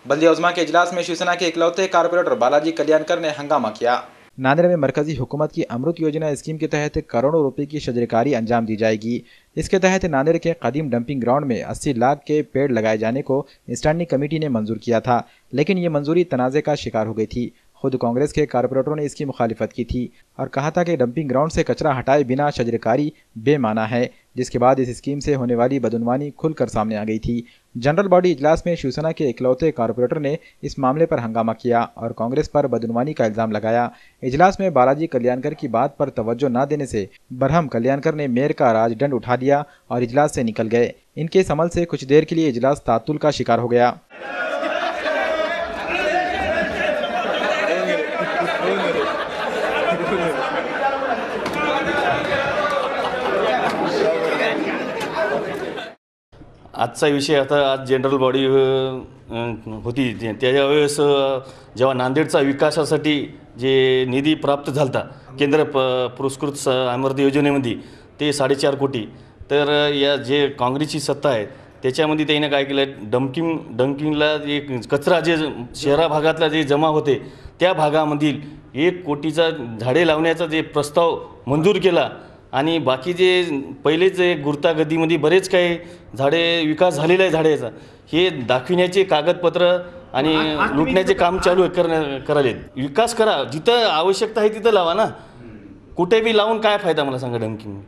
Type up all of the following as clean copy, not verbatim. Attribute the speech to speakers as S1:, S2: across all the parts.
S1: बल्दी उज़्मा के इजलास में शिवसेना के इकलौते कारपोरेटर बालाजी कल्याणकर ने हंगामा किया। नांदेड़ में मरकजी हुकूमत की अमृत योजना स्कीम के तहत करोड़ों रुपए की शजरकारी अंजाम दी जाएगी। इसके तहत नांदेड़ के कदीम डंपिंग ग्राउंड में 80 लाख के पेड़ लगाए जाने को स्टैंडिंग कमेटी ने मंजूर किया था, लेकिन ये मंजूरी तनाज़े का शिकार हो गई थी। खुद कांग्रेस के कारपोरेटरों ने इसकी मुखालिफत की थी और कहा था कि डंपिंग ग्राउंड से कचरा हटाए बिना शजरकारी बेमाना है, जिसके बाद इस स्कीम से होने वाली बदउनवानी खुलकर सामने आ गई थी। जनरल बॉडी इजलास में शिवसेना के इकलौते कारपोरेटर ने इस मामले पर हंगामा किया और कांग्रेस पर बदउनवानी का इल्जाम लगाया। इजलास में बालाजी कल्याणकर की बात पर तवज्जो न देने से बरहम कल्याणकर ने मेयर का राजदंड उठा लिया और इजलास से निकल गए। इनके इस अमल से कुछ देर के लिए इजलास तातुल का शिकार हो गया।
S2: आजचा विषय आता आज जनरल बॉडी होती त्यावेळेस जेव्हा नांदेडचा विकासासाठी जे निधी प्राप्त झालता केंद्र पुरस्कृत अमृत योजनेमध्ये ते 4.5 कोटी, तर या जे काँग्रेसची सत्ता आहे त्याच्यामध्ये त्याने काय केलं, डंकिंगला जे कचरा जे शहरा भागातला जे जमा होते त्या भागामधील 1 कोटीचा झाडे लावण्याचा जे प्रस्ताव मंजूर केला आणि बाकी जे पहिले जे गुर्तागदीमध्ये बरेच काही झाडे विकास झालेला आहे झाडाचा हे दाखविण्याचे कागदपत्र आणि लुटण्याचे काम चालू करालेत। विकास करा, जिथं आवश्यकता आहे तिथं लावा ना, कुठे बी लावून काय फायदा मला सांगा। डंकिंग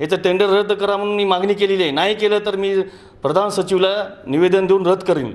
S2: याचं टेंडर रद्द करा म्हणून मी मागणी केलेली आहे, नाही केलं तर मी प्रधान सचिवला निवेदन देऊन रद्द करेन।